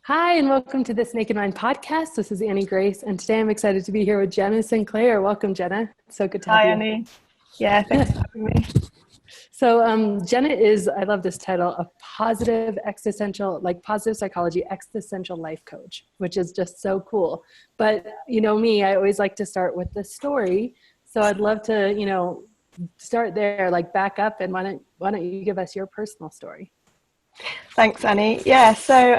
Hi, and welcome to this Naked Mind podcast. This is Annie Grace, and today I'm excited to be here with Jenna Sinclair. Welcome, Jenna. It's so good to have Hi, you. Annie. Yeah, thanks for having me. So Jenna is, I love this title, a positive psychology existential life coach, which is just so cool. But you know me, I always like to start with the story. So I'd love to, start there, like back up, and why don't you give us your personal story? Thanks, Annie. Yeah, so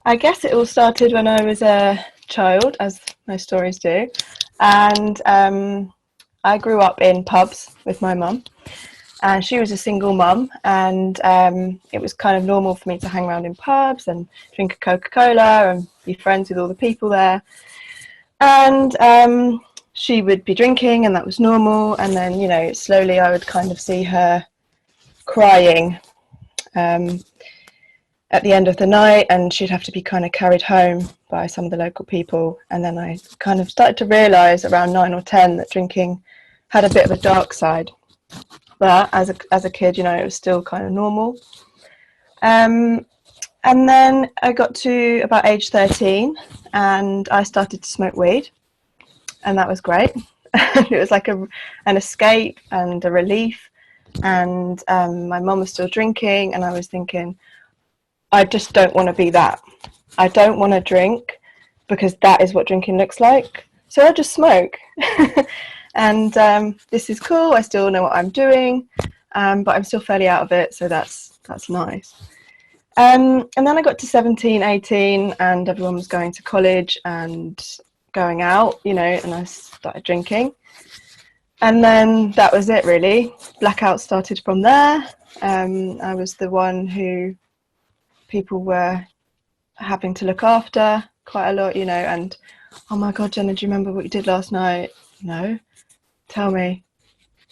I guess it all started when I was a child, as most stories do. And I grew up in pubs with my mum. And she was a single mum, and it was kind of normal for me to hang around in pubs and drink a Coca-Cola and be friends with all the people there. And she would be drinking, and that was normal. And then, slowly I would kind of see her crying at the end of the night, and she'd have to be kind of carried home by some of the local people. And then I kind of started to realise around 9 or 10 that drinking had a bit of a dark side. But as a kid, it was still kind of normal. And then I got to about age 13 and I started to smoke weed, and that was great. It was like an escape and a relief. And my mum was still drinking, and I was thinking, I just don't want to be that. I don't want to drink because that is what drinking looks like. So I just smoke. And this is cool. I still know what I'm doing, but I'm still fairly out of it. So that's nice. And then I got to 17, 18, and everyone was going to college and going out, and I started drinking. And then that was it, really. Blackout started from there. I was the one who people were having to look after quite a lot, and, oh my God, Jenna, do you remember what you did last night? No, tell me.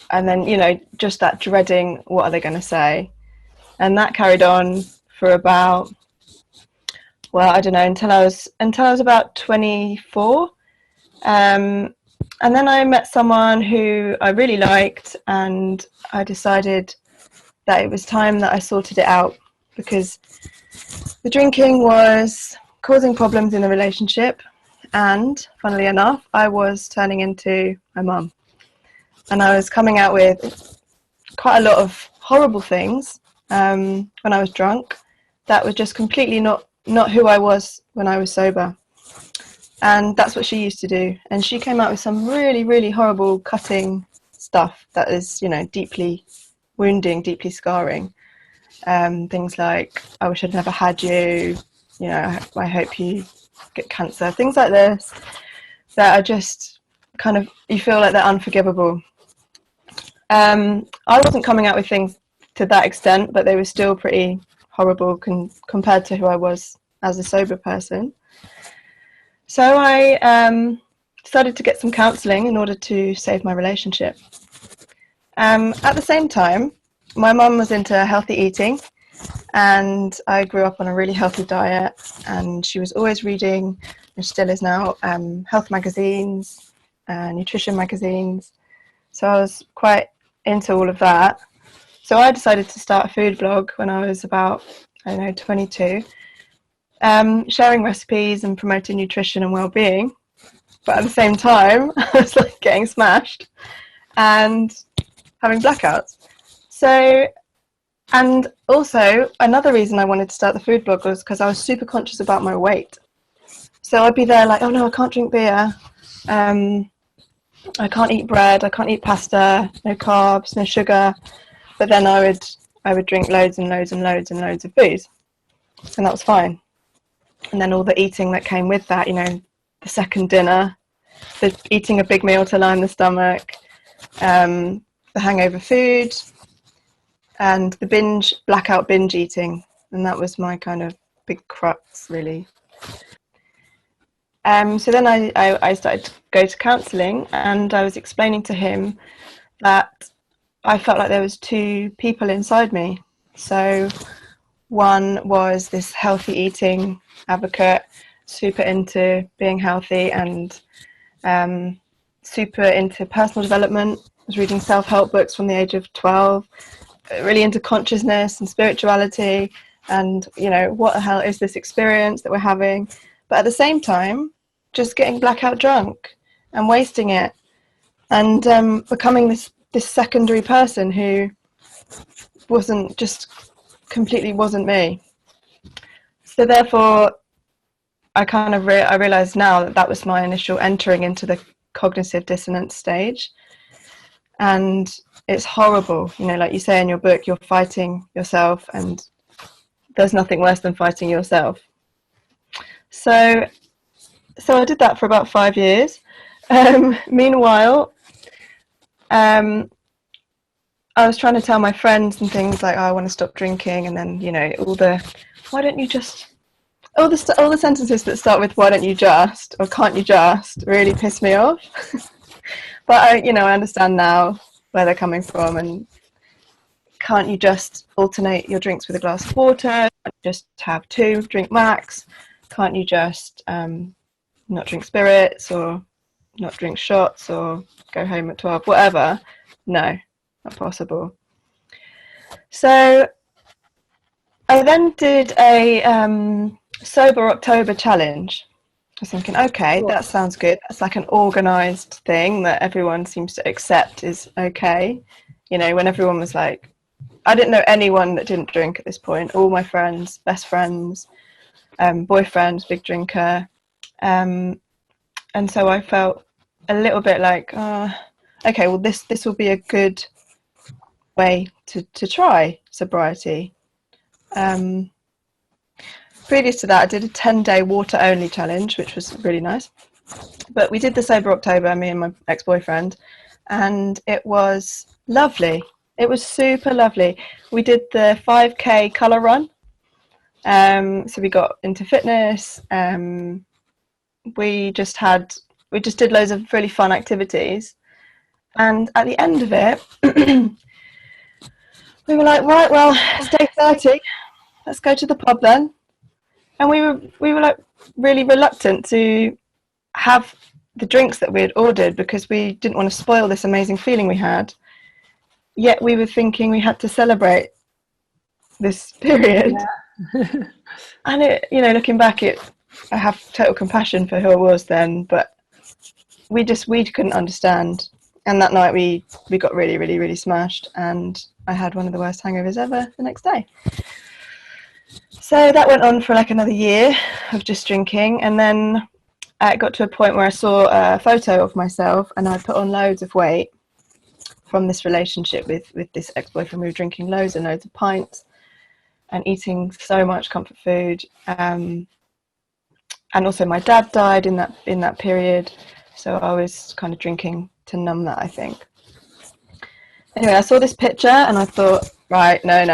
And then, just that dreading, what are they going to say? And that carried on for about, well, I don't know, until I was about 24. And then I met someone who I really liked, and I decided that it was time that I sorted it out, because the drinking was causing problems in the relationship, and funnily enough, I was turning into my mum, and I was coming out with quite a lot of horrible things when I was drunk that was just completely not who I was when I was sober. And that's what she used to do. And she came out with some really, really horrible, cutting stuff that is, deeply wounding, deeply scarring. Things like, I wish I'd never had you, I hope you get cancer, things like this that are just kind of, you feel like they're unforgivable. I wasn't coming out with things to that extent, but they were still pretty horrible compared to who I was as a sober person. So I decided to get some counselling in order to save my relationship. At the same time, my mum was into healthy eating, and I grew up on a really healthy diet, and she was always reading, and still is now, health magazines, nutrition magazines. So I was quite into all of that. So I decided to start a food blog when I was about, 22. Sharing recipes and promoting nutrition and well-being, but at the same time I was like getting smashed and having blackouts. So, and also another reason I wanted to start the food blog was because I was super conscious about my weight. So I'd be there like, oh no, I can't drink beer, I can't eat bread, I can't eat pasta, no carbs, no sugar, but then I would drink loads and loads and loads and loads of booze, and that was fine. And then all the eating that came with that, the second dinner, the eating a big meal to line the stomach, the hangover food, and the blackout binge eating. And that was my kind of big crux, really. So then I started to go to counselling, and I was explaining to him that I felt like there was two people inside me. So one was this healthy eating advocate, super into being healthy and super into personal development. I was reading self-help books from the age of 12, really into consciousness and spirituality, and what the hell is this experience that we're having? But at the same time, just getting blackout drunk and wasting it, and becoming this secondary person who completely wasn't me. So therefore, I kind of I realized now that was my initial entering into the cognitive dissonance stage, and it's horrible. Like you say in your book, you're fighting yourself, and there's nothing worse than fighting yourself. So I did that for about 5 years. Meanwhile, I was trying to tell my friends and things like, oh, I want to stop drinking, and then why don't you just, all the sentences that start with why don't you just, or can't you just, really piss me off. But I understand now where they're coming from, and can't you just alternate your drinks with a glass of water, just have 2, drink max? Can't you just not drink spirits, or not drink shots, or go home at 12, whatever? No, not possible. So I then did a Sober October challenge. I was thinking, okay, that sounds good. That's like an organised thing that everyone seems to accept is okay. When everyone was like, I didn't know anyone that didn't drink at this point. All my friends, best friends, boyfriend, big drinker. And so I felt a little bit like, okay, well, this will be a good way to try sobriety. Previous to that, I did a 10-day water-only challenge, which was really nice. But we did the Sober October, me and my ex-boyfriend, and it was lovely. It was super lovely. We did the 5K colour run. So we got into fitness. We just did loads of really fun activities. And at the end of it, we were like, right, well, it's day 30. Let's go to the pub then. And we were like really reluctant to have the drinks that we had ordered because we didn't want to spoil this amazing feeling we had. Yet we were thinking we had to celebrate this period. Yeah. And it, looking back, I have total compassion for who I was then, but we couldn't understand. And that night we got really, really, really smashed, and I had one of the worst hangovers ever the next day. So that went on for like another year of just drinking, and then it got to a point where I saw a photo of myself, and I put on loads of weight from this relationship with this ex-boyfriend. We were drinking loads and loads of pints and eating so much comfort food. And also my dad died in that period, so I was kind of drinking to numb that, I think. Anyway, I saw this picture and I thought, right, no,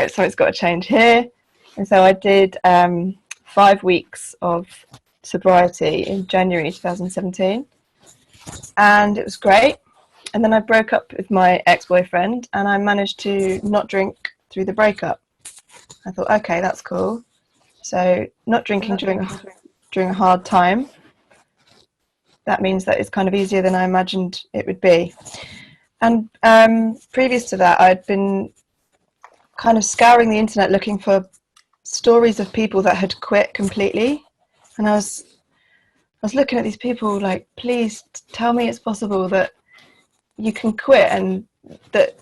something's got to change here. And so I did 5 weeks of sobriety in January 2017, and it was great. And then I broke up with my ex-boyfriend, and I managed to not drink through the breakup. I thought, okay, that's cool. So not drinking during a hard time, that means that it's kind of easier than I imagined it would be. And previous to that, I'd been kind of scouring the internet looking for stories of people that had quit completely, and I was looking at these people like, please tell me it's possible that you can quit and that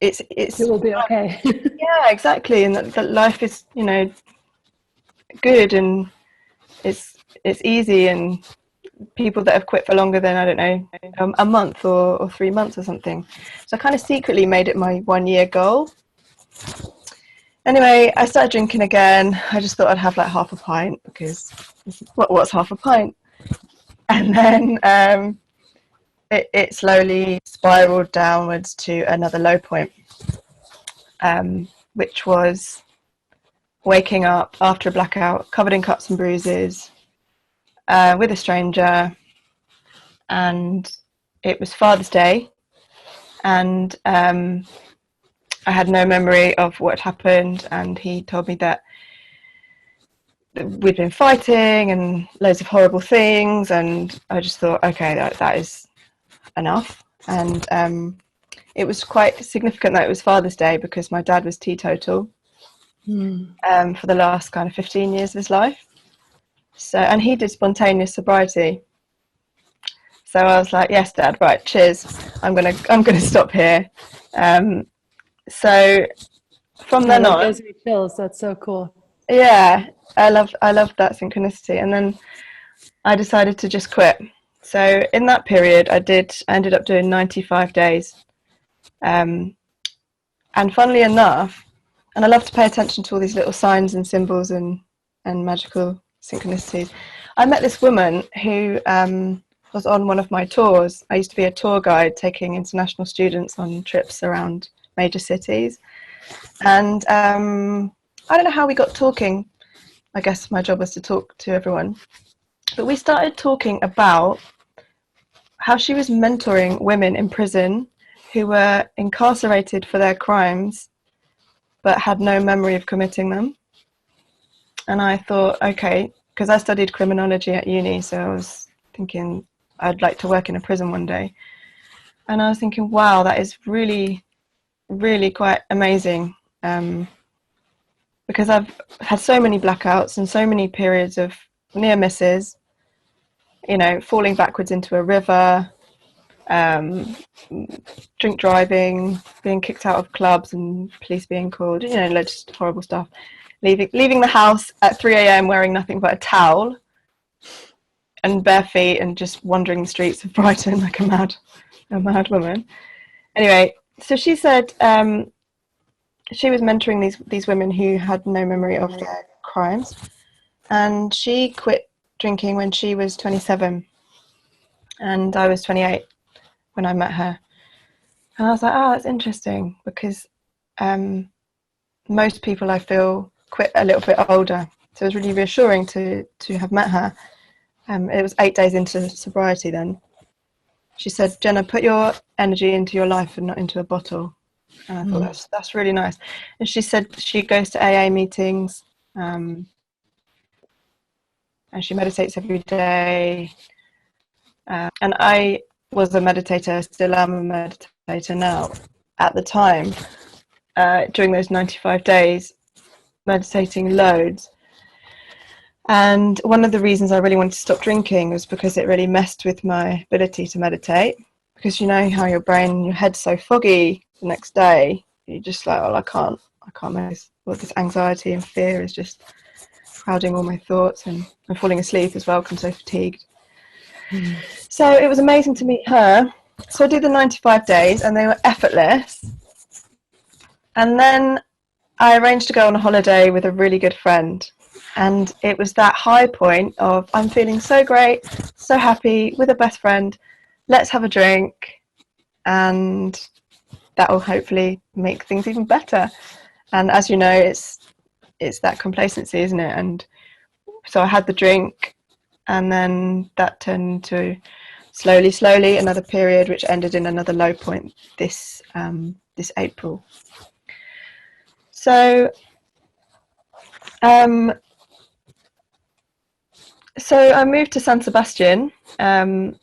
it will be okay. Yeah, exactly, and that life is good and it's easy, and people that have quit for longer than, I don't know, a month or 3 months or something. So I kind of secretly made it my 1-year goal. Anyway, I started drinking again. I just thought I'd have like half a pint, because what's half a pint? And then it slowly spiraled downwards to another low point, which was waking up after a blackout, covered in cuts and bruises, with a stranger. And it was Father's Day, and I had no memory of what happened, and he told me that we'd been fighting and loads of horrible things, and I just thought, okay, that is enough. And it was quite significant that it was Father's Day, because my dad was teetotal, for the last kind of 15 years of his life. So, and he did spontaneous sobriety. So I was like, yes, Dad, right, cheers. I'm gonna stop here. So from then That on, gives me chills. That's so cool. yeah, I love that synchronicity. And then I decided to just quit. So in that period, I ended up doing 95 days. And funnily enough, and I love to pay attention to all these little signs and symbols and magical synchronicities. I met this woman who was on one of my tours. I used to be a tour guide taking international students on trips around major cities. And I don't know how we got talking. I guess my job was to talk to everyone. But we started talking about how she was mentoring women in prison who were incarcerated for their crimes but had no memory of committing them. And I thought, okay, because I studied criminology at uni, so I was thinking I'd like to work in a prison one day. And I was thinking, wow, that is really, really quite amazing. Because I've had so many blackouts and so many periods of near misses, falling backwards into a river, drink driving, being kicked out of clubs and police being called, just horrible stuff. Leaving the house at 3 a.m. wearing nothing but a towel and bare feet and just wandering the streets of Brighton like a mad woman. Anyway, so she said she was mentoring these women who had no memory of their crimes, and she quit drinking when she was 27 and I was 28 when I met her. And I was like, oh, that's interesting, because most people I feel quit a little bit older. So it was really reassuring to have met her. It was 8 days into sobriety then. She said, Jenna, put your energy into your life and not into a bottle. And I thought that's really nice. And she said she goes to AA meetings, and she meditates every day. And I was a meditator, still am a meditator now. At the time, during those 95 days, meditating loads. And one of the reasons I really wanted to stop drinking was because it really messed with my ability to meditate. Because you know how your head's so foggy the next day, you're just like, well, I can't make this anxiety and fear is just crowding all my thoughts, and I'm falling asleep as well because I'm so fatigued. So it was amazing to meet her. So I did the 95 days and they were effortless. And then I arranged to go on a holiday with a really good friend. And it was that high point of, I'm feeling so great, so happy with a best friend. Let's have a drink. And that will hopefully make things even better. And as you know, it's that complacency, isn't it? And so I had the drink, and then that turned to slowly another period, which ended in another low point this April. So I moved to San Sebastian at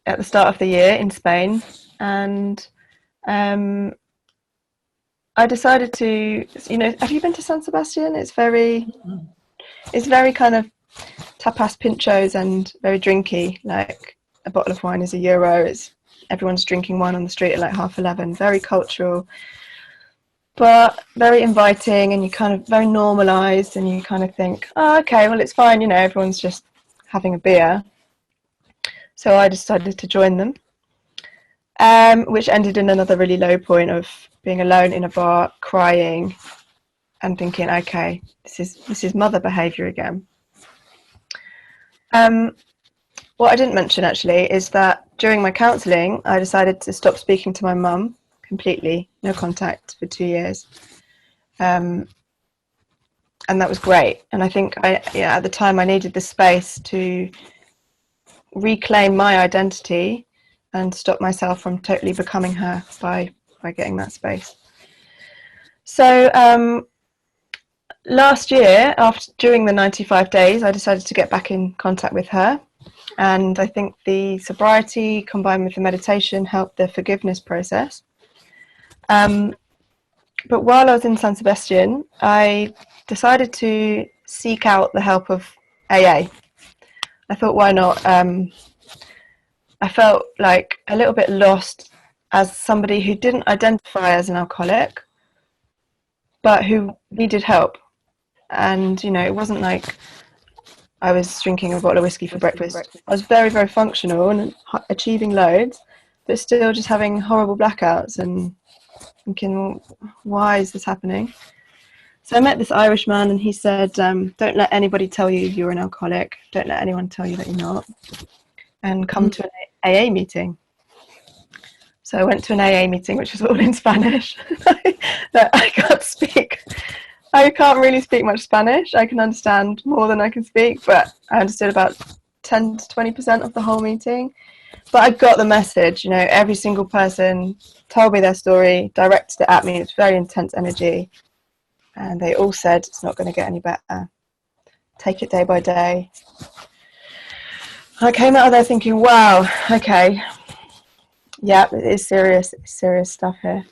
the start of the year in Spain, and I decided to, have you been to San Sebastian? It's very kind of tapas pinchos and very drinky. Like a bottle of wine is €1. Everyone's drinking wine on the street at like 11:30. Very cultural, but very inviting, and you kind of very normalized, and you kind of think, oh, okay, well, it's fine, everyone's just having a beer. So I decided to join them, which ended in another really low point of being alone in a bar, crying, and thinking, okay, this is mother behaviour again. What I didn't mention actually is that during my counselling, I decided to stop speaking to my mum completely, no contact for 2 years. And that was great. And I think at the time I needed the space to reclaim my identity and stop myself from totally becoming her by getting that space. So last year, during the 95 days, I decided to get back in contact with her. And I think the sobriety combined with the meditation helped the forgiveness process. but while I was in San Sebastian, I decided to seek out the help of AA. I thought, why not? I felt like a little bit lost as somebody who didn't identify as an alcoholic, but who needed help. And, it wasn't like I was drinking a bottle of whiskey for breakfast. I was very, very functional and achieving loads, but still just having horrible blackouts and thinking, well, why is this happening? So I met this Irish man, and he said, don't let anybody tell you you're an alcoholic. Don't let anyone tell you that you're not. And come to an AA meeting. So I went to an AA meeting, which was all in Spanish. That I can't speak. I can't really speak much Spanish. I can understand more than I can speak, but I understood about 10 to 20% of the whole meeting. But I got the message. Every single person told me their story, directed it at me. It's very intense energy. And they all said, it's not going to get any better. Take it day by day. I came out of there thinking, wow, okay. Yeah, it is serious. It's serious stuff here.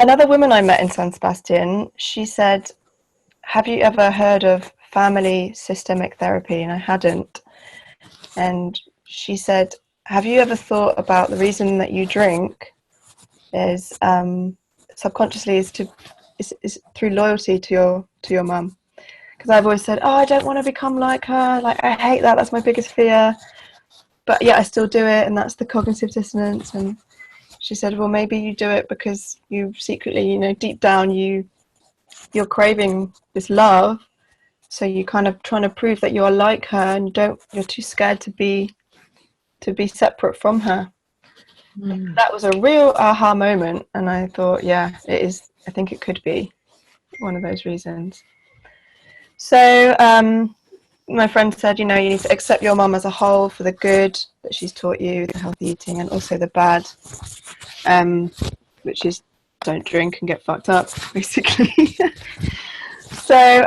Another woman I met in San Sebastian, she said, have you ever heard of family systemic therapy? And I hadn't. And she said, have you ever thought about the reason that you drink is subconsciously is through loyalty to your mum? Because I've always said, I don't want to become like her. Like, I hate that. That's my biggest fear. But yeah, I still do it. And that's the cognitive dissonance. And she said, well, maybe you do it because you secretly, deep down, you're craving this love. So you're kind of trying to prove that you're like her, and you're too scared to be separate from her. That was a real aha moment. And I thought, yeah, it is. I think it could be one of those reasons. So my friend said, you need to accept your mum as a whole for the good that she's taught you, the healthy eating, and also the bad, which is don't drink and get fucked up, basically. So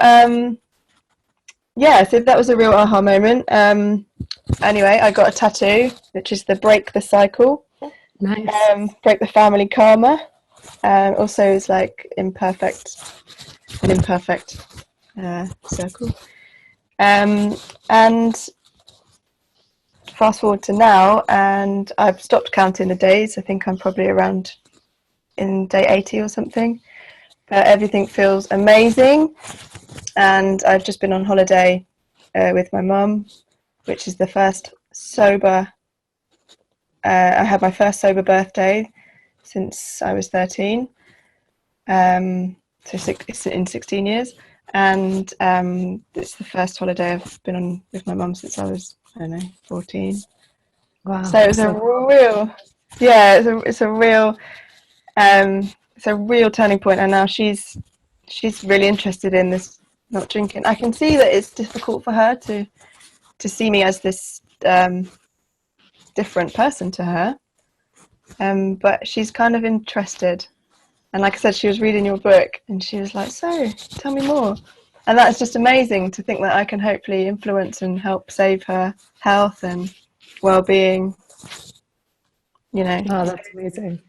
so that was a real aha moment. Anyway, I got a tattoo, which is the break the cycle. Nice. Break the family karma. Also is like an imperfect circle. And fast forward to now, and I've stopped counting the days. I think I'm probably around in day 80 or something. But everything feels amazing. And I've just been on holiday with my mum, which is the first sober. I had my first sober birthday since I was 13. So it's in 16 years. And it's the first holiday I've been on with my mum since I was, 14. Wow. So it's it's a real turning point. And now she's really interested in this not drinking. I can see that it's difficult for her to see me as this different person to her. But she's kind of interested. And like I said, she was reading your book and she was like, so tell me more. And that's just amazing to think that I can hopefully influence and help save her health and well-being, Oh, that's amazing.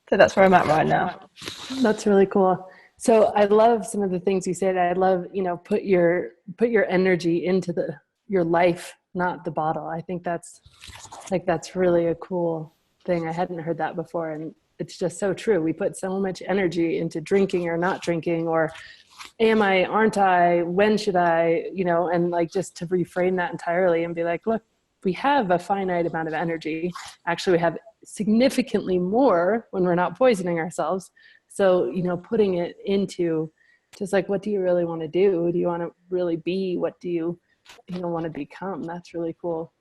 So that's where I'm at right now. That's really cool. So I love some of the things you said. I love, put your energy into your life, not the bottle. I think that's really a cool thing. I hadn't heard that before. And it's just so true. We put so much energy into drinking or not drinking, or am I, aren't I, when should I, and like just to reframe that entirely and be like, look, we have a finite amount of energy. Actually, we have significantly more when we're not poisoning ourselves. So, putting it into just like, what do you really want to do? Do you want to really be? What do you want to become? That's really cool.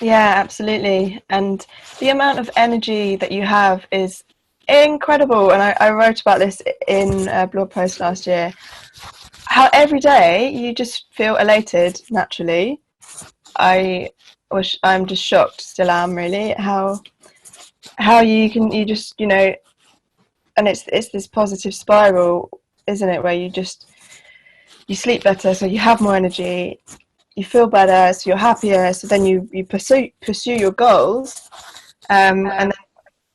Yeah, absolutely. And the amount of energy that you have is incredible. And I wrote about this in a blog post last year. How every day you just feel elated naturally. I'm just shocked, still am really, how you just, and it's this positive spiral, isn't it, where you sleep better, so you have more energy, you feel better, so you're happier, so then you pursue your goals, and then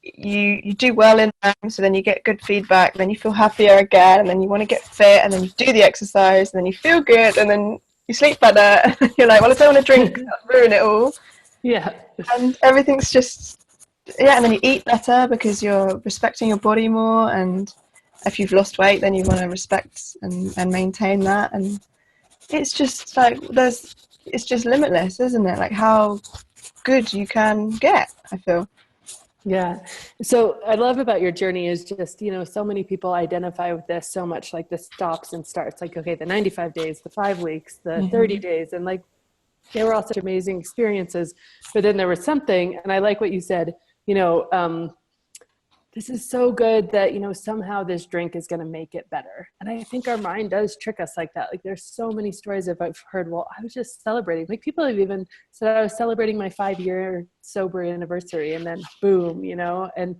you do well in them, so then you get good feedback, then you feel happier again, and then you want to get fit, and then you do the exercise, and then you feel good, and then you sleep better. You're like, well, I don't want to drink, ruin it all. Yeah. And everything's just, yeah, and then you eat better because you're respecting your body more, and if you've lost weight, then you want to respect and maintain that. And it's just like it's just limitless, isn't it? Like how good you can get, I feel. Yeah. So I love about your journey is just, so many people identify with this so much, like the stops and starts, like, okay, the 95 days, the 5 weeks, the 30 days. And like, they were all such amazing experiences, but then there was something, and I like what you said, this is so good that, somehow this drink is going to make it better. And I think our mind does trick us like that. Like there's so many stories I've heard, well, I was just celebrating. Like people have even said I was celebrating my 5-year sober anniversary, and then boom, and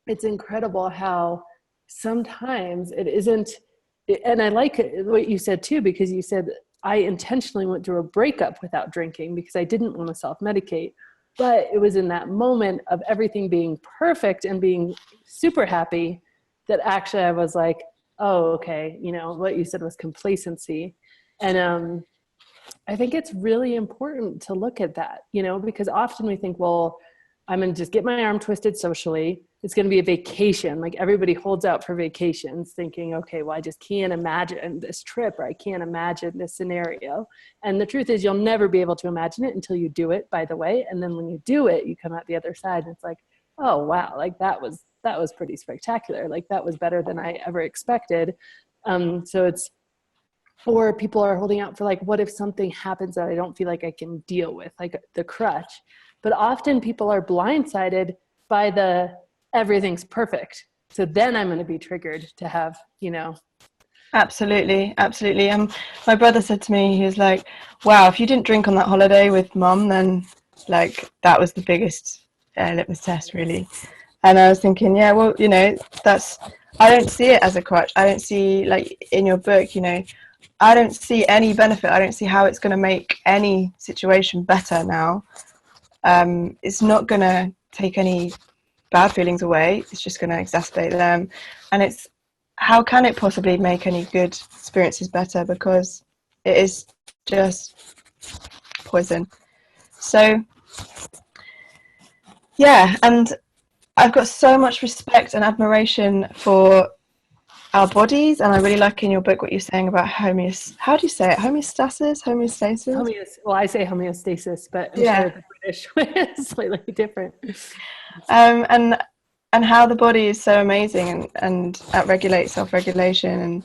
it's incredible how sometimes it isn't. And I like what you said too, because you said, I intentionally went through a breakup without drinking because I didn't want to self-medicate. But it was in that moment of everything being perfect and being super happy that actually I was like, oh, okay, what you said was complacency. And I think it's really important to look at that, because often we think, well, I'm going to just get my arm twisted socially. It's going to be a vacation. Like everybody holds out for vacations thinking, okay, well, I just can't imagine this trip, or I can't imagine this scenario. And the truth is you'll never be able to imagine it until you do it, by the way. And then when you do it, you come out the other side and it's like, oh, wow, like that was pretty spectacular. Like that was better than I ever expected. So it's, or people are holding out for like, what if something happens that I don't feel like I can deal with, like the crutch. But often people are blindsided by the everything's perfect. So then I'm going to be triggered to have, Absolutely. My brother said to me, he was like, wow, if you didn't drink on that holiday with mum, then like that was the biggest litmus test, really. And I was thinking, yeah, well, I don't see it as a crutch. I don't see, like in your book, I don't see any benefit. I don't see how it's going to make any situation better now. It's not going to take any bad feelings away. It's just going to exacerbate them. And it's, how can it possibly make any good experiences better? Because it is just poison. So, yeah, and I've got so much respect and admiration for our bodies, and I really like in your book what you're saying about how do you say it? Homeostasis? Well, I say homeostasis, but I'm Yeah. sure the British is slightly different. And how the body is so amazing and regulates self-regulation.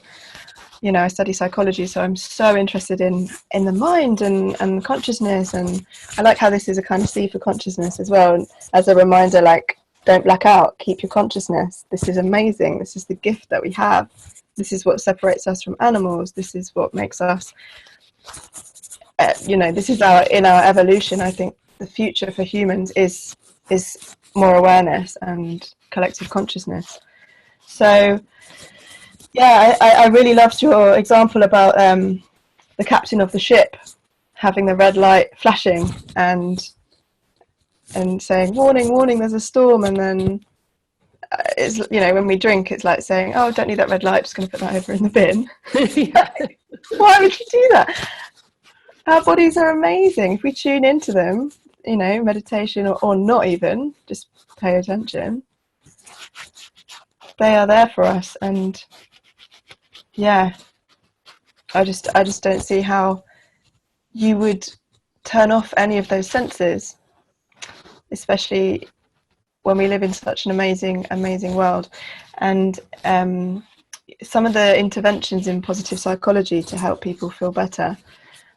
And I study psychology, so I'm so interested in the mind and consciousness, and I like how this is a kind of C for consciousness as well, and as a reminder, like, don't black out, keep your consciousness. This is amazing. This is the gift that we have. This is what separates us from animals. This is what makes us, this is in our evolution. I think the future for humans is more awareness and collective consciousness. So, yeah, I really loved your example about the captain of the ship having the red light flashing and saying, warning, there's a storm, and then it's, when we drink, it's like saying, oh, don't need that red light, just going to put that over in the bin. Why would you do that? Our bodies are amazing. If we tune into them, meditation or not even, just pay attention, they are there for us. And yeah, I just don't see how you would turn off any of those senses, especially when we live in such an amazing world. And some of the interventions in positive psychology to help people feel better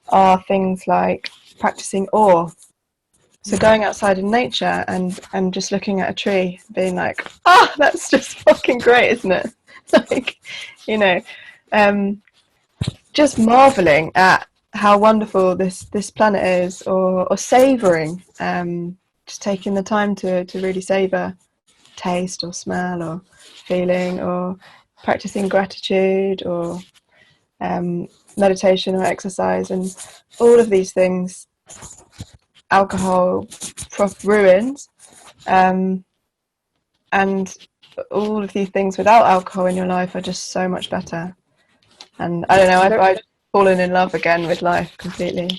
are things like practicing awe. So going outside in nature and just looking at a tree, being like, that's just fucking great, isn't it? Like, just marveling at how wonderful this planet is, or savoring, just taking the time to really savor taste or smell or feeling, or practicing gratitude, or meditation or exercise. And all of these things alcohol ruins, And all of these things without alcohol in your life are just so much better. And I don't know, I've fallen in love again with life completely.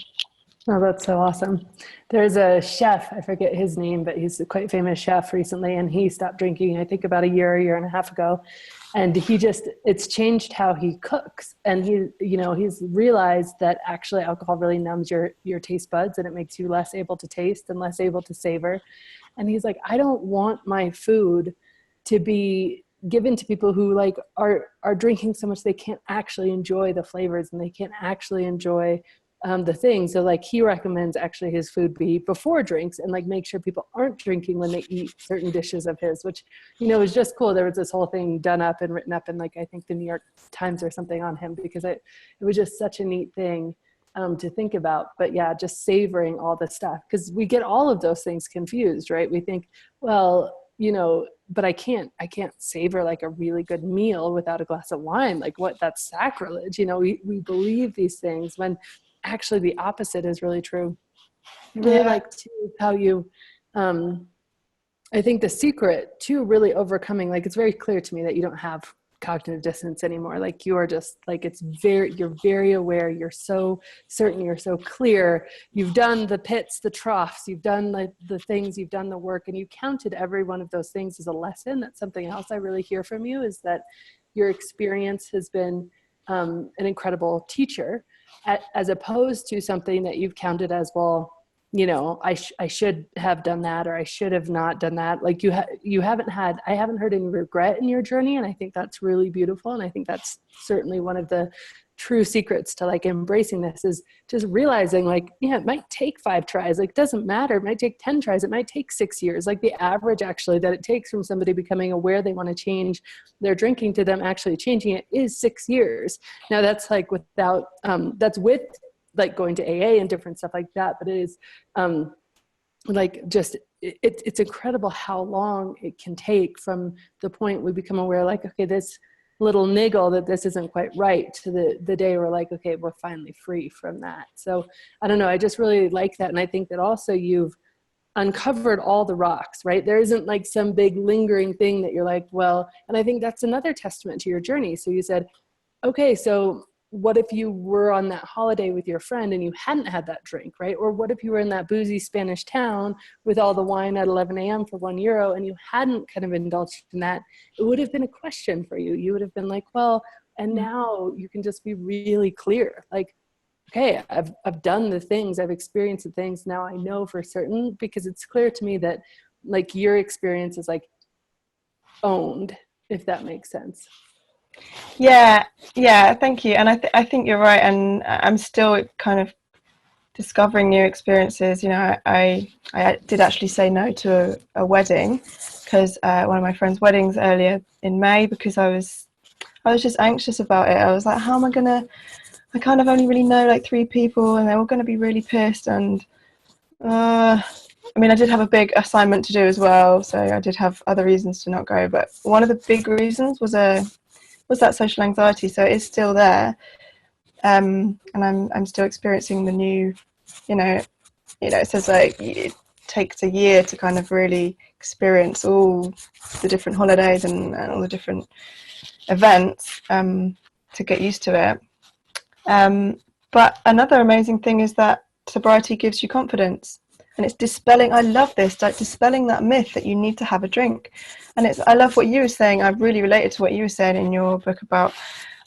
Oh, that's so awesome. There's a chef, I forget his name, but he's a quite famous chef recently, and he stopped drinking, I think about a year and a half ago. And it's changed how he cooks. And he's realized that actually alcohol really numbs your taste buds, and it makes you less able to taste and less able to savor. And he's like, I don't want my food to be given to people who like are drinking so much they can't actually enjoy the flavors, and they can't actually enjoy the thing. So like he recommends actually his food be before drinks, and like make sure people aren't drinking when they eat certain dishes of his, which, is just cool. There was this whole thing done up and written up in like, I think the New York Times or something on him, because it was just such a neat thing to think about. But yeah, just savoring all the stuff, because we get all of those things confused, right? We think, well, but I can't savor like a really good meal without a glass of wine. Like what? That's sacrilege. We believe these things when actually the opposite is really true. I really like too how you, I think the secret to really overcoming, like it's very clear to me that you don't have cognitive dissonance anymore. Like you are just like, you're very aware. You're so certain, you're so clear. You've done the pits, the troughs, you've done like the things, you've done the work, and you counted every one of those things as a lesson. That's something else I really hear from you, is that your experience has been an incredible teacher, as opposed to something that you've counted as, well, I should have done that, or I should have not done that. Like I haven't heard any regret in your journey. And I think that's really beautiful. And I think that's certainly one of the true secrets to like embracing this, is just realizing like, yeah, it might take 5 tries. Like, it doesn't matter. It might take 10 tries. It might take 6 years. Like the average actually that it takes from somebody becoming aware they want to change their drinking to them actually changing it is 6 years. Now that's like without, that's with like going to AA and different stuff like that. But it is like just, it's incredible how long it can take from the point we become aware, like, okay, this little niggle that this isn't quite right, to the day we're like, okay, we're finally free from that. So I don't know, I just really like that. And I think that also you've uncovered all the rocks, right? There isn't like some big lingering thing that you're like, well, and I think that's another testament to your journey. So you said, okay, so what if you were on that holiday with your friend and you hadn't had that drink, right? Or what if you were in that boozy Spanish town with all the wine at 11 a.m. for €1 and you hadn't kind of indulged in that? It would have been a question for you. You would have been like, well, and now you can just be really clear. Like, okay, I've done the things, I've experienced the things. Now I know for certain, because it's clear to me that like your experience is like owned, if that makes sense. Yeah, thank you. And I think you're right, and I'm still kind of discovering new experiences. I did actually say no to a wedding, because one of my friend's weddings earlier in May, because I was just anxious about it. I was like, how am I kind of only really know like 3 people, and they're all going to be really pissed. And I did have a big assignment to do as well, so I did have other reasons to not go. But one of the big reasons was that social anxiety. So it's still there, and I'm still experiencing the new, it says like it takes a year to kind of really experience all the different holidays and all the different events to get used to it. But another amazing thing is that sobriety gives you confidence. And it's dispelling, I love this, like dispelling that myth that you need to have a drink. And I love what you were saying. I really related to what you were saying in your book about,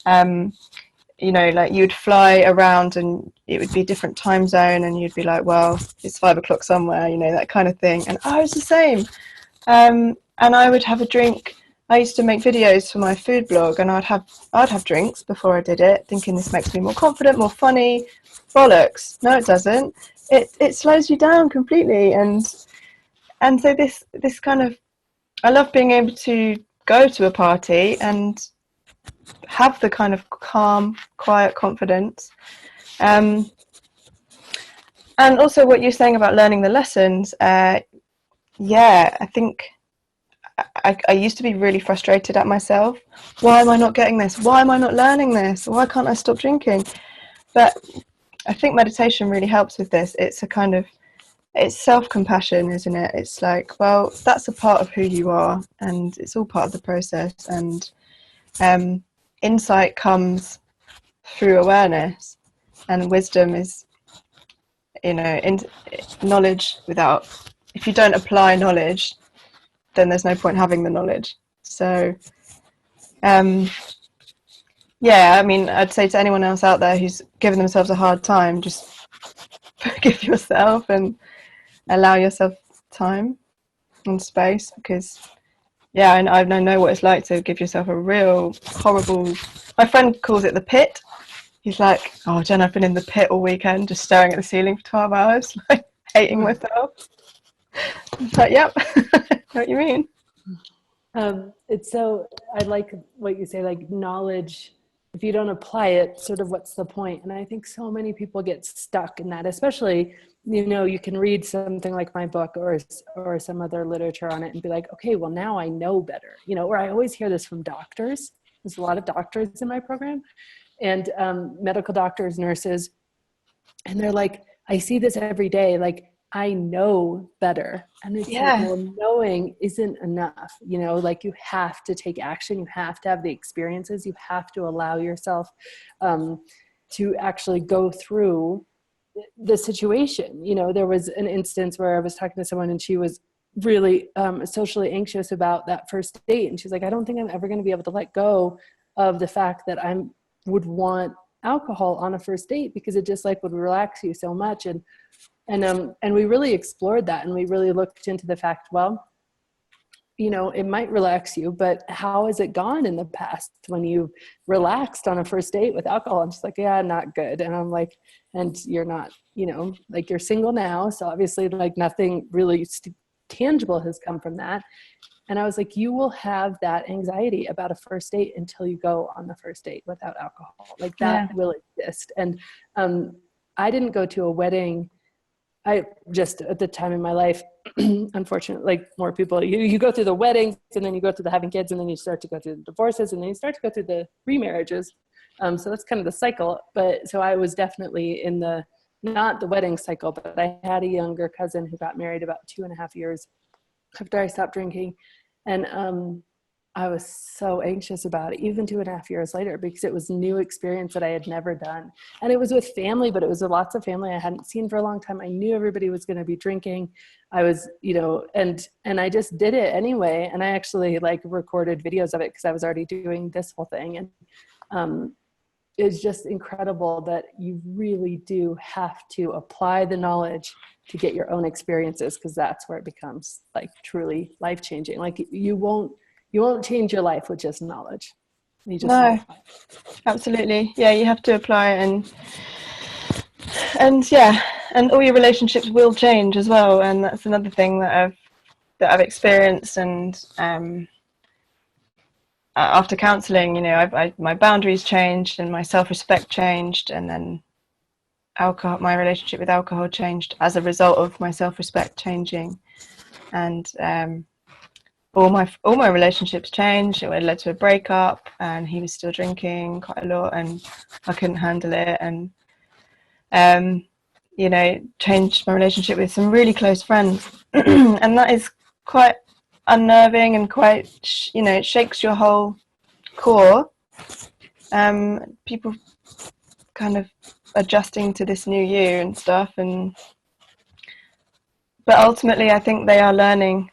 like you'd fly around and it would be different time zone, and you'd be like, well, it's 5 o'clock somewhere, that kind of thing. And I was the same. And I would have a drink. I used to make videos for my food blog, and I'd have drinks before I did it, thinking this makes me more confident, more funny. Bollocks. No, it doesn't. It slows you down completely. And so this kind of, I love being able to go to a party and have the kind of calm, quiet confidence. And also what you're saying about learning the lessons. I think I used to be really frustrated at myself. Why am I not getting this? Why am I not learning this? Why can't I stop drinking? But I think meditation really helps with this. It's a kind of it's self-compassion, isn't it? It's like, well, that's a part of who you are, and it's all part of the process. And insight comes through awareness, and wisdom is, knowledge without. If you don't apply knowledge, then there's no point having the knowledge. So, yeah, I mean, I'd say to anyone else out there who's giving themselves a hard time, just forgive yourself and allow yourself time and space, because I know what it's like to give yourself a real horrible, my friend calls it the pit. He's like, oh Jen, I've been in the pit all weekend just staring at the ceiling for 12 hours, like hating myself. It's like, yep. Know what you mean. It's so, I like what you say, like knowledge, if you don't apply it, sort of what's the point? And I think so many people get stuck in that, especially, you can read something like my book or some other literature on it and be like, okay, well now I know better, or I always hear this from doctors. There's a lot of doctors in my program, and medical doctors, nurses, and they're like, I see this every day, like I know better. And it's like, well, knowing isn't enough, like you have to take action, you have to have the experiences, you have to allow yourself to actually go through the situation. There was an instance where I was talking to someone and she was really socially anxious about that first date, and she's like, I don't think I'm ever going to be able to let go of the fact that I would want alcohol on a first date, because it just like would relax you so much. And we really explored that, and we really looked into the fact, well, it might relax you, but how has it gone in the past when you relaxed on a first date with alcohol? And she's like, yeah, not good. And I'm like, and you're not, like you're single now, so obviously like nothing really tangible has come from that. And I was like, you will have that anxiety about a first date until you go on the first date without alcohol. Like that will exist. And I didn't go to a wedding. I just, at the time in my life, unfortunately, like more people, you go through the weddings, and then you go through the having kids, and then you start to go through the divorces, and then you start to go through the remarriages. So that's kind of the cycle. But so I was definitely in not the wedding cycle, but I had a younger cousin who got married about 2.5 years after I stopped drinking. And I was so anxious about it, even 2.5 years later, because it was a new experience that I had never done. And it was with family, but it was lots of family I hadn't seen for a long time. I knew everybody was going to be drinking. I was, and I just did it anyway. And I actually like recorded videos of it because I was already doing this whole thing. And it's just incredible that you really do have to apply the knowledge to get your own experiences, because that's where it becomes like truly life-changing. Like you won't change your life with just knowledge. You just No, absolutely. Yeah, you have to apply it, and all your relationships will change as well. And that's another thing that I've experienced. And after counselling, my boundaries changed and my self-respect changed, and then my relationship with alcohol changed as a result of my self-respect changing. And all my relationships changed. It led to a breakup, and he was still drinking quite a lot, and I couldn't handle it. And changed my relationship with some really close friends, and that is quite unnerving and quite, it shakes your whole core. People kind of adjusting to this new you and stuff, but ultimately I think they are learning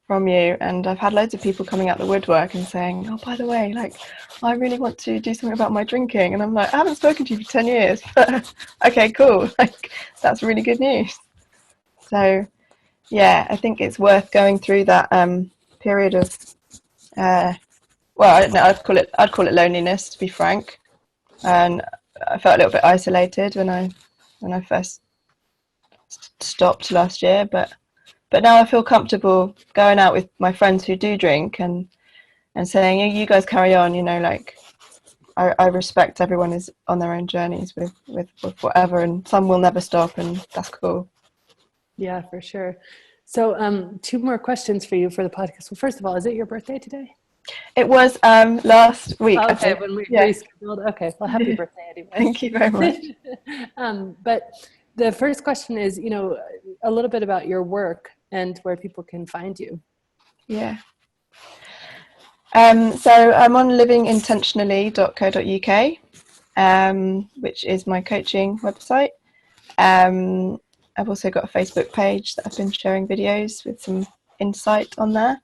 from you. And I've had loads of people coming out the woodwork and saying, oh, by the way, like I really want to do something about my drinking. And I'm like, I haven't spoken to you for 10 years, but okay, cool, like that's really good news. So I think it's worth going through that period of I don't know, I'd call it loneliness, to be frank. And I felt a little bit isolated when I first stopped last year, but now I feel comfortable going out with my friends who do drink and saying, you guys carry on, like I respect everyone is on their own journeys with whatever, and some will never stop, and that's cool. Yeah, for sure. So 2 more questions for you for the podcast. Well, first of all, is it your birthday today? It was last week. Oh, okay, when we rescheduled. Okay, well, happy birthday anyway. Thank you very much. But the first question is, a little bit about your work and where people can find you. Yeah. So I'm on livingintentionally.co.uk, which is my coaching website. I've also got a Facebook page that I've been sharing videos with some insight on there.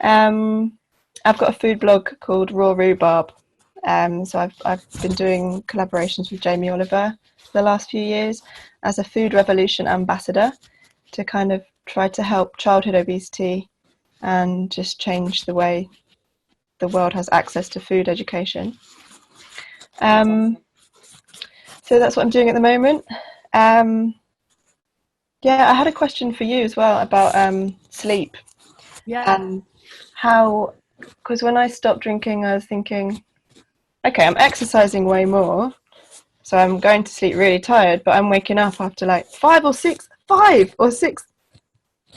I've got a food blog called Raw Rhubarb. So I've been doing collaborations with Jamie Oliver for the last few years as a food revolution ambassador to kind of try to help childhood obesity and just change the way the world has access to food education. So that's what I'm doing at the moment. Yeah, I had a question for you as well about sleep. Yeah. And how, because when I stopped drinking, I was thinking, okay, I'm exercising way more, so I'm going to sleep really tired, but I'm waking up after like 5 or 6 or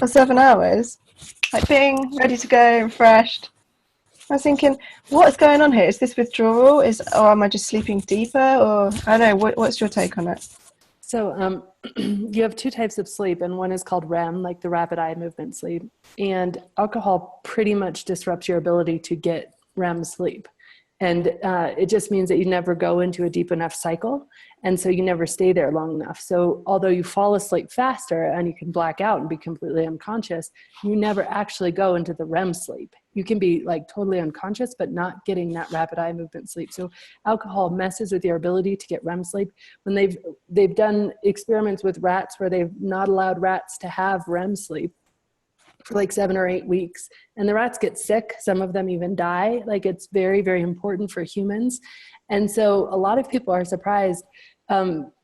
7 hours, like being ready to go, refreshed. I was thinking, what's going on here? Is this withdrawal? Or am I just sleeping deeper? Or I don't know. What's your take on it? So you have two types of sleep, and one is called REM, like the rapid eye movement sleep. And alcohol pretty much disrupts your ability to get REM sleep. And it just means that you never go into a deep enough cycle. And so you never stay there long enough. So although you fall asleep faster and you can black out and be completely unconscious, you never actually go into the REM sleep. You can be like totally unconscious, but not getting that rapid eye movement sleep. So alcohol messes with your ability to get REM sleep. When they've done experiments with rats where they've not allowed rats to have REM sleep for like 7 or 8 weeks, and the rats get sick. Some of them even die. Like, it's very, very important for humans. And so a lot of people are surprised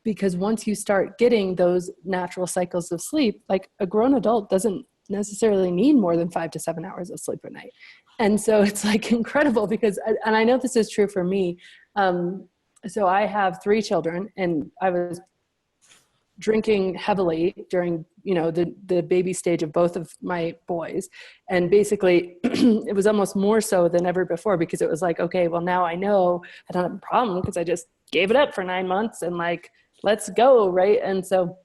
because once you start getting those natural cycles of sleep, like a grown adult doesn't necessarily need more than 5 to 7 hours of sleep a night. And so it's like incredible because, and I know this is true for me. So I have 3 children, and I was drinking heavily during, the baby stage of both of my boys. And basically it was almost more so than ever before, because it was like, okay, well, now I know I don't have a problem because I just gave it up for 9 months and like, let's go. Right. And so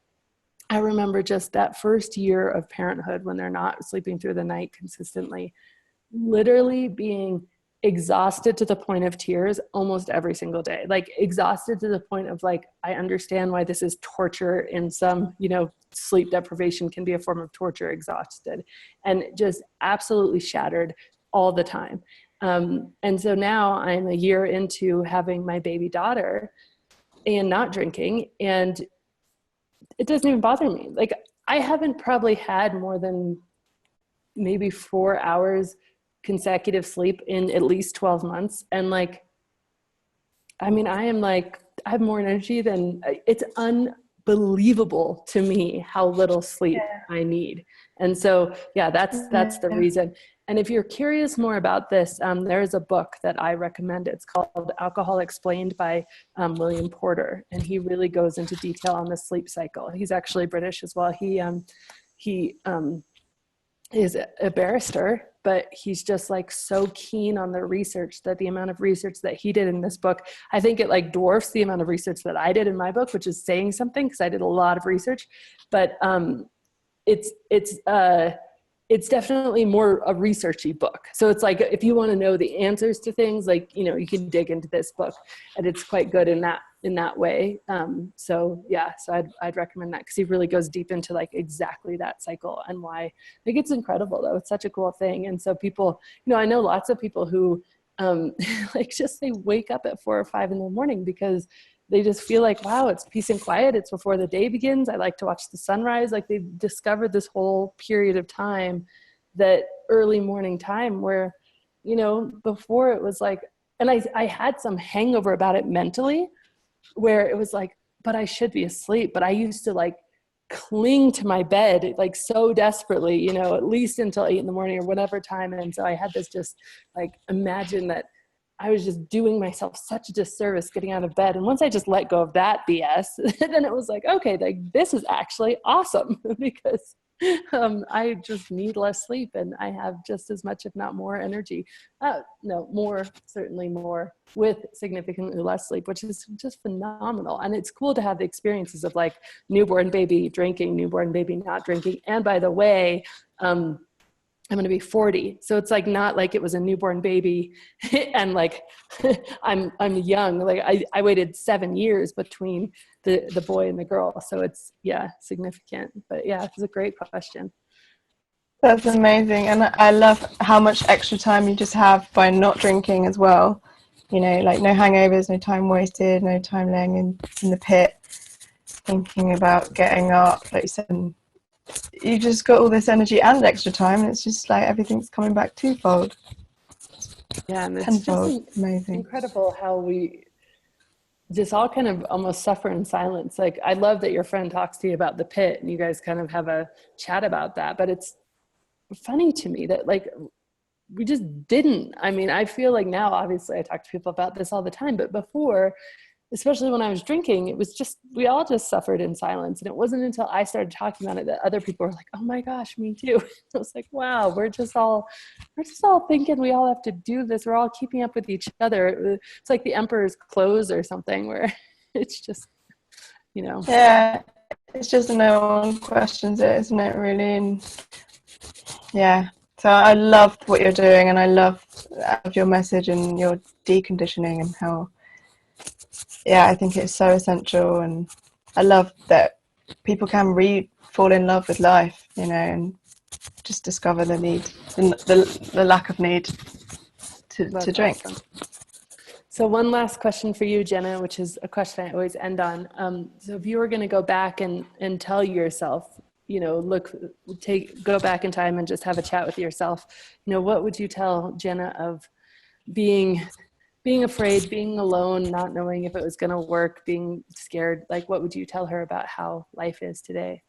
I remember just that first year of parenthood when they're not sleeping through the night consistently, literally being exhausted to the point of tears almost every single day, like exhausted to the point of like, I understand why this is torture in some, sleep deprivation can be a form of torture, exhausted, and just absolutely shattered all the time. And so now I'm a year into having my baby daughter and not drinking, and it doesn't even bother me. Like, I haven't probably had more than maybe 4 hours consecutive sleep in at least 12 months. And like, I mean, I have more energy than, it's unbelievable to me how little sleep I need. And so, yeah, that's the reason. And if you're curious more about this, there is a book that I recommend. It's called Alcohol Explained by William Porter. And he really goes into detail on the sleep cycle. He's actually British as well. He is a barrister, but he's just like so keen on the research, that the amount of research that he did in this book, I think it like dwarfs the amount of research that I did in my book, which is saying something because I did a lot of research. But it's definitely more a researchy book. So it's like, if you want to know the answers to things, like, you can dig into this book, and it's quite good in that way. So I'd recommend that, because he really goes deep into like exactly that cycle and why. Like, it's incredible though. It's such a cool thing. And so people, I know lots of people who like just they wake up at 4 or 5 in the morning because they just feel like, wow, it's peace and quiet. It's before the day begins. I like to watch the sunrise. Like, they've discovered this whole period of time, that early morning time where, before it was like, and I had some hangover about it mentally, where it was like, but I should be asleep. But I used to like cling to my bed like so desperately, at least until 8 in the morning or whatever time. And so I had this just like, imagine that I was just doing myself such a disservice getting out of bed. And once I just let go of that BS, then it was like, okay, like this is actually awesome because I just need less sleep, and I have just as much, if not more, energy. No, more, certainly more, with significantly less sleep, which is just phenomenal. And it's cool to have the experiences of like newborn baby drinking, newborn baby not drinking. And by the way, I'm going to be 40. So it's like, not like it was a newborn baby and like, I'm young. Like I waited 7 years between the boy and the girl. So it's, yeah, significant, but yeah, it's a great question. That's amazing. And I love how much extra time you just have by not drinking as well. You know, like no hangovers, no time wasted, no time laying in the pit, thinking about getting up, like you said. You just got all this energy and extra time, and it's just like everything's coming back twofold. Yeah, and it's Tenfold. just Amazing. incredible how we just all kind of almost suffer in silence. Like, I love that your friend talks to you about the pit and you guys kind of have a chat about that, but it's funny to me that like we just didn't. I mean, I feel like now, obviously I talk to people about this all the time, but before, especially when I was drinking, it was just, we all just suffered in silence. And it wasn't until I started talking about it that other people were like, oh my gosh, me too. I was like, wow, we're just all thinking we all have to do this. We're all keeping up with each other. It's like the emperor's clothes or something, where it's just, you know. Yeah, it's just no one questions it, isn't it, really? And yeah, so I love what you're doing, and I love your message and your deconditioning, and how, yeah, I think it's so essential. And I love that people can fall in love with life, you know, and just discover the need, the lack of need to drink. Awesome. So one last question for you, Jenna, which is a question I always end on. So if you were going to go back and tell yourself, you know, go back in time and just have a chat with yourself, you know, what would you tell Jenna of being afraid, being alone, not knowing if it was going to work, being scared? Like, what would you tell her about how life is today?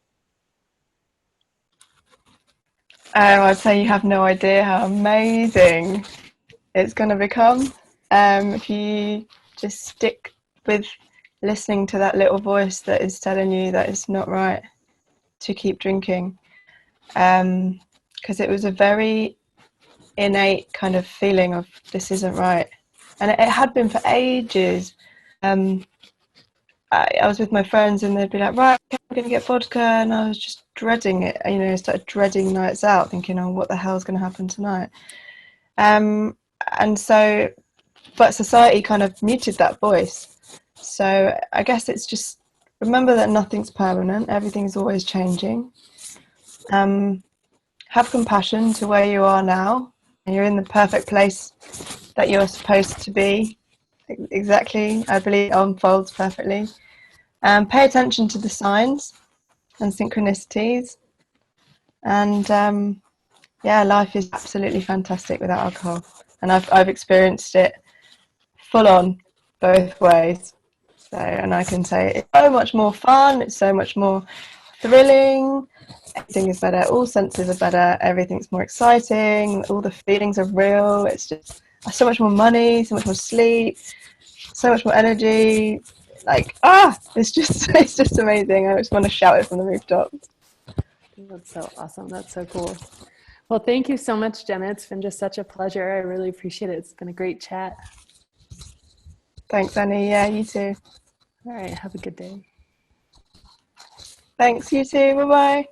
I'd say you have no idea how amazing it's going to become if you just stick with listening to that little voice that is telling you that it's not right to keep drinking, because it was a very innate kind of feeling of this isn't right, and it had been for ages. I was with my friends and they'd be like, right, okay, we're going to get vodka, and I was just dreading it. You know, I started dreading nights out, thinking, oh, what the hell's going to happen tonight? And so, but society kind of muted that voice. So I guess it's just remember that nothing's permanent, everything's always changing. Have compassion to where you are now, and you're in the perfect place that you're supposed to be. Exactly, I believe it unfolds perfectly. Pay attention to the signs and synchronicities, and yeah, life is absolutely fantastic without alcohol, and I've experienced it full on both ways. So, and I can say it's so much more fun, it's so much more thrilling, everything is better, all senses are better, everything's more exciting, all the feelings are real. It's just so much more money, so much more sleep, so much more energy. Like, it's just amazing. I just want to shout it from the rooftops. That's so awesome. That's so cool. Well, thank you so much, Jenna. It's been just such a pleasure. I really appreciate it. It's been a great chat. Thanks, Annie. Yeah, you too. All right. Have a good day. Thanks, you too. Bye-bye.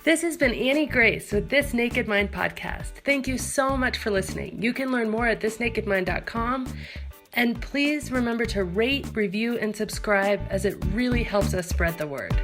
This has been Annie Grace with This Naked Mind podcast. Thank you so much for listening. You can learn more at thisnakedmind.com. And please remember to rate, review, and subscribe, as it really helps us spread the word.